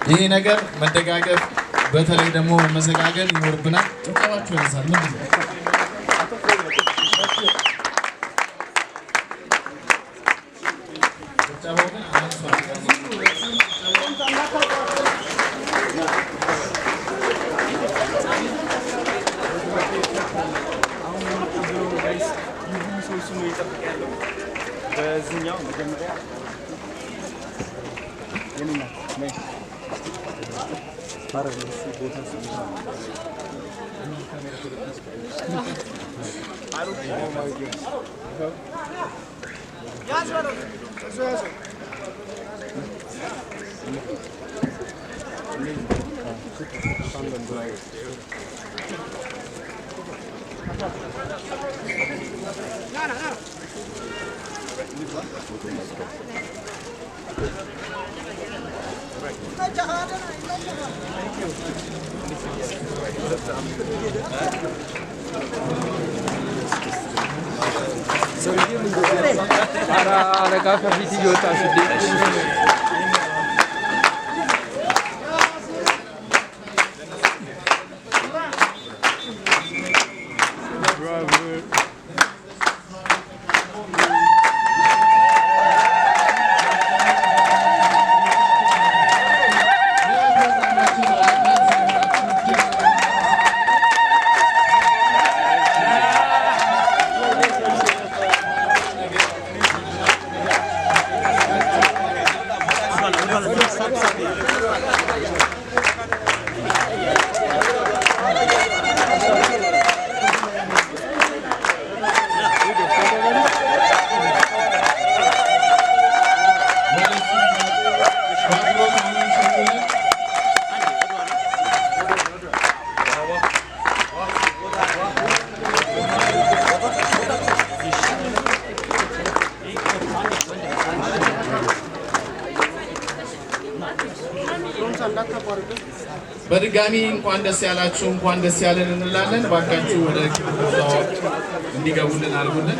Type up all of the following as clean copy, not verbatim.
ይሄ ነገር መደጋገፍ በተለይ ደግሞ መመሰጋገን ይኖርብናል። ጭብጨባችሁ ይነሳል። ምንድን ነው ጭብጨባው ግን በዚህኛው መጀመሪያ የኔና ነይ ማረግ ቦታ Ara kafiti yota sidi. በድጋሚ እንኳን ደስ ያላችሁ እንኳን ደስ ያለን እንላለን። ባካችሁ ወደ ቦታው እንዲገቡልን አልጉልን።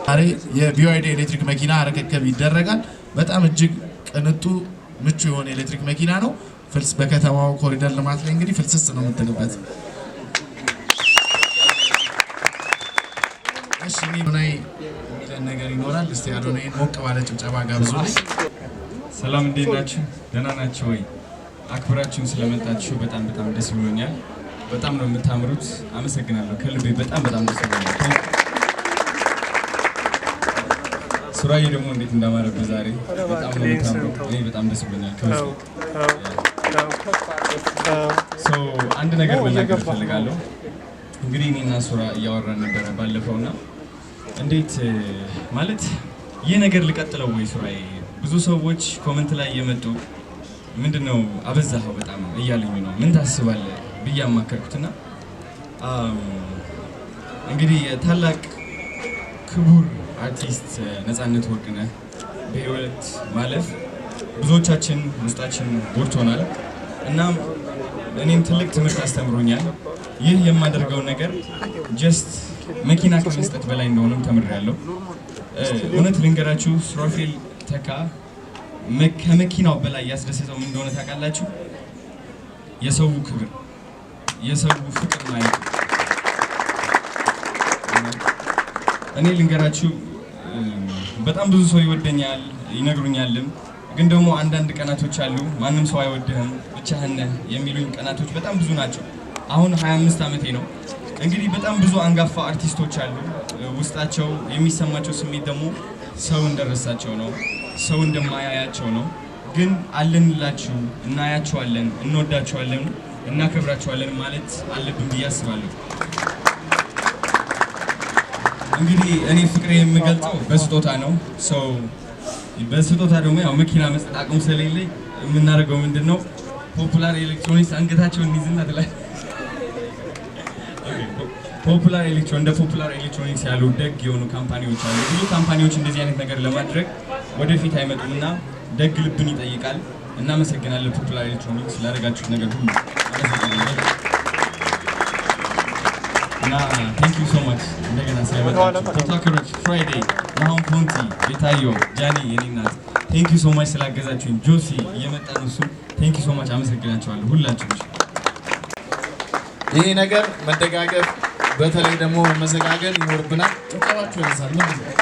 ዛሬ የቢዋይዲ ኤሌክትሪክ መኪና ርክክብ ይደረጋል። በጣም እጅግ ቅንጡ ምቹ የሆነ ኤሌክትሪክ መኪና ነው። ፍልስ በከተማው ኮሪደር ልማት ላይ እንግዲህ ፍልስስ ነው የምትልበት። እሺ ምን ነገር ይኖራል? እስቲ አዶናይን ሞቅ ባለ ጭብጨባ ጋብዙልኝ። ሰላም እንዴት ናችሁ? ደህና ናችሁ ወይ? አክብራችሁን ስለመጣችሁ በጣም ደስ ብሎኛል። በጣም ነው የምታምሩት። አመሰግናለሁ ከልቤ በጣም ደስ ብሎኛል። ሱራዬ ደግሞ እንዴት እንዳማረብህ ዛሬ በጣም ነው የምታምሩት። እኔ በጣም ደስ ብሎኛል። አንድ ነገር መናገር ፈልጋለሁ። እንግዲህ እኔና ሱራ እያወራን ነበረ ባለፈውና እንዴት ማለት ይህ ነገር ልቀጥለው ወይ ሱራዬ? ብዙ ሰዎች ኮሜንት ላይ እየመጡ ምንድነው አበዛኸው በጣም እያለኝ ነው። ምን ታስባለህ ብዬ አማከርኩትና እንግዲህ ታላቅ ክቡር አርቲስት ነፃነት ወርቅነህ በህይወት ማለፍ ብዙዎቻችን ውስጣችን ጎድቶናል እና እኔም ትልቅ ትምህርት አስተምሮኛል። ይህ የማደርገው ነገር ጀስት መኪና ከመስጠት በላይ እንደሆነም ተምሬያለሁ። እውነት ልንገራችሁ ሱራፌል ተካ ከመኪናው በላይ ያስደሰተው ምን እንደሆነ ታውቃላችሁ? የሰው ክብር፣ የሰው ፍቅር ማለት ነው። እኔ ልንገራችሁ በጣም ብዙ ሰው ይወደኛል ይነግሩኛልም፣ ግን ደግሞ አንዳንድ ቀናቶች አሉ ማንም ሰው አይወድህም ብቻህን ነህ የሚሉኝ ቀናቶች በጣም ብዙ ናቸው። አሁን 25 ዓመቴ ነው። እንግዲህ በጣም ብዙ አንጋፋ አርቲስቶች አሉ። ውስጣቸው የሚሰማቸው ስሜት ደግሞ ሰው እንደረሳቸው ነው፣ ሰው እንደማያያቸው ነው። ግን አለንላችሁ፣ እናያቸዋለን፣ እንወዳቸዋለን፣ እናከብራቸዋለን ማለት አለብን ብዬ አስባለሁ። እንግዲህ እኔ ፍቅሬ የምገልጸው በስጦታ ነው። ሰው በስጦታ ደግሞ ያው መኪና መስጠት አቅም ስለሌለኝ የምናደርገው ምንድነው ፖፑላር ኤሌክትሮኒክስ አንገታቸውን ይዝና ተላይ ፖፑላር ኤሌክትሮኒክስ ያሉ ደግ የሆኑ ካምፓኒዎች አሉ። ብዙ ካምፓኒዎች እንደዚህ አይነት ነገር ለማድረግ ወደፊት አይመጡምና ደግ ልብን ይጠይቃል። እናመሰግናለን ፖፑላር ኤሌክትሮኒክስ ላደረጋችሁት ነገር ሁሉ። እና ቴንክ ዩ ሶ ማች እንደገና ስለመጣችሁ ቲክቶከሮች ፍራይዴ ናሆም ፖንቲ ቤታዮ ጃኒ የኔ እናት ቴንክ ዩ ሶ ማች ስላገዛችሁኝ ጆሲ እየመጣ ነው እሱ ቴንክ ዩ ሶ ማች አመሰግናችኋለሁ ሁላችሁም ይሄ ነገር መደጋገፍ በተለይ ደግሞ መመሰጋገን ይኖርብናል ጭብጨባችሁ ይነሳል ምን ነው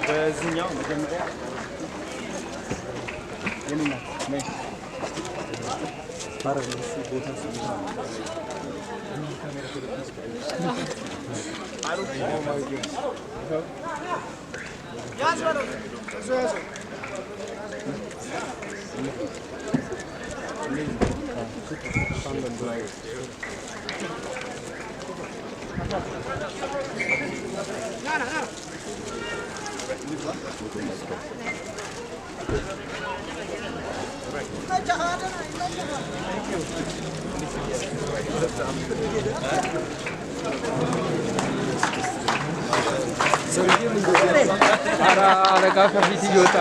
በዚህኛው መጀመሪያ የኔና ነይ ባረግ ቦታ አለቃ ከፊት እየወጣ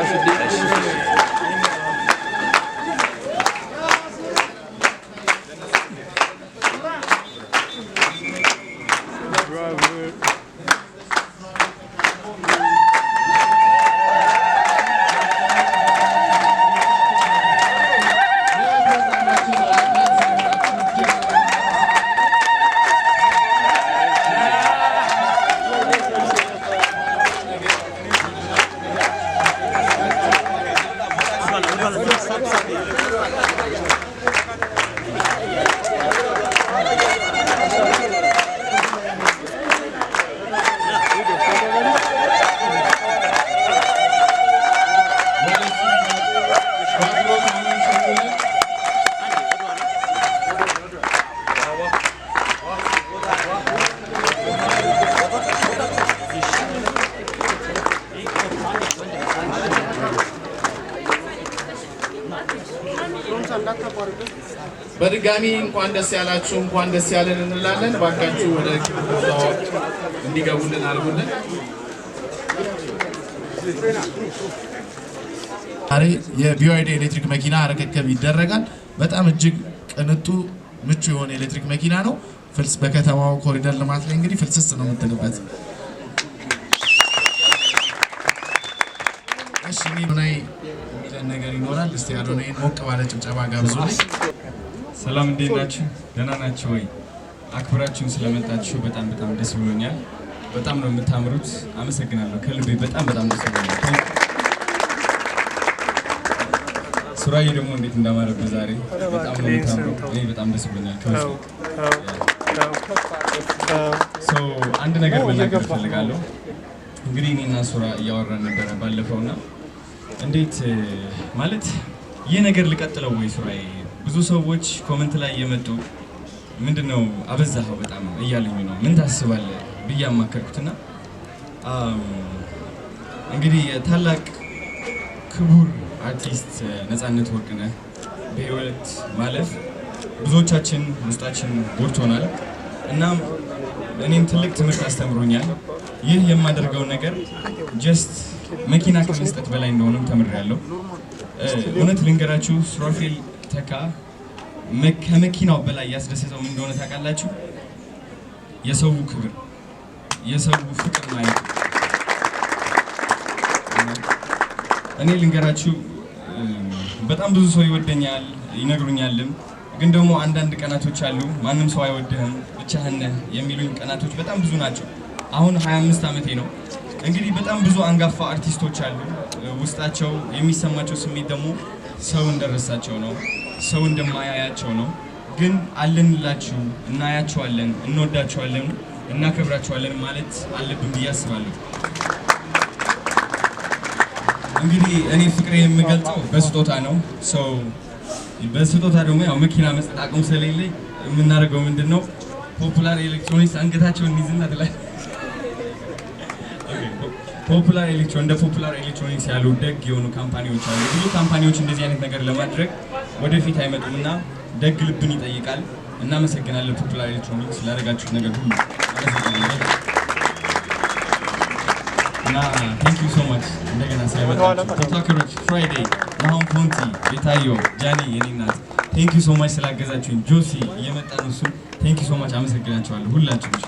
በድጋሚ እንኳን ደስ ያላችሁ እንኳን ደስ ያለን እንላለን ባካችሁ ወደ ቦታው እንዲገቡልን አድርጉልን ዛሬ የቢዋይዲ ኤሌክትሪክ መኪና ርክክብ ይደረጋል በጣም እጅግ ቅንጡ ምቹ የሆነ ኤሌክትሪክ መኪና ነው ፍልስ በከተማው ኮሪደር ልማት ላይ እንግዲህ ፍልስስ ነው የምትልበት እሺ ምን የሚለን ነገር ይኖራል እስቲ አዶናይን ሞቅ ባለ ጭብጨባ ጋብዙልኝ ሰላም እንዴት ናችሁ ደህና ናችሁ ወይ አክብራችሁን ስለመጣችሁ በጣም በጣም ደስ ብሎኛል በጣም ነው የምታምሩት አመሰግናለሁ ከልቤ በጣም ደስ ብሎኛል ሱራዬ ደግሞ እንዴት እንዳማረበት ዛሬ በጣም ነው የምታምሩት እኔ በጣም ደስ ብሎኛል አንድ ነገር መናገር ፈልጋለሁ እንግዲህ እኔና ሱራ እያወራን ነበር ባለፈውና እንዴት ማለት ይሄ ነገር ልቀጥለው ወይ ሱራዬ ብዙ ሰዎች ኮሜንት ላይ እየመጡ ምንድነው አበዛኸው በጣም እያሉኝ ነው ምን ታስባለህ ብያማከርኩትና እንግዲህ ታላቅ ክቡር አርቲስት ነፃነት ወርቅነህ በህይወት ማለፍ ብዙዎቻችን ውስጣችን ጎድቶናል እና እኔም ትልቅ ትምህርት አስተምሮኛል ይህ የማደርገው ነገር ጀስት መኪና ከመስጠት በላይ እንደሆነም ተምሬያለሁ እውነት ልንገራችሁ ሱራፌል ተካ ከመኪናው በላይ ያስደሰተው ምን እንደሆነ ታውቃላችሁ የሰው ክብር የሰው ፍቅር ማለት እኔ ልንገራችሁ በጣም ብዙ ሰው ይወደኛል ይነግሩኛልም ግን ደግሞ አንዳንድ ቀናቶች አሉ ማንንም ሰው አይወድህም ብቻህን ነህ የሚሉኝ ቀናቶች በጣም ብዙ ናቸው አሁን 25 ዓመቴ ነው እንግዲህ በጣም ብዙ አንጋፋ አርቲስቶች አሉ ውስጣቸው የሚሰማቸው ስሜት ደግሞ ሰው እንደረሳቸው ነው ሰው እንደማያያቸው ነው ግን አለንላችሁ እናያቸዋለን እንወዳቸዋለን እናከብራቸዋለን ማለት አለብን ብዬ አስባለሁ እንግዲህ እኔ ፍቅሬ የምገልጸው በስጦታ ነው ሰው በስጦታ ደግሞ ያው መኪና መስጠት አቅም ስለሌለኝ የምናደርገው ምንድነው ፖፑላር ኤሌክትሮኒክስ አንገታቸውን ይዝና ተላይ ፖፑላር ኤሌክትሮኒክስ ያሉ ደግ የሆኑ ካምፓኒዎች አሉ ብዙ ካምፓኒዎች እንደዚህ አይነት ነገር ለማድረግ ወደፊት አይመጡምና ደግ ልብን ይጠይቃል። እናመሰግናለን ፖፑላር ኤሌክትሮኒክስ ስላደረጋችሁት ነገር ሁሉ እናመሰግናለን። እና ቴንክ ዩ ሶ ማች እንደገና ስለመጣችሁ ቲክቶከሮች ፍራይዴ ናሆም ፎንቲ ቤታዮ ጃኒ የኔ እናት ቴንክ ዩ ሶ ማች ስላገዛችሁኝ ጆሲ እየመጣ ነው እሱ ቴንክ ዩ ሶ ማች አመሰግናችኋለሁ ሁላችሁም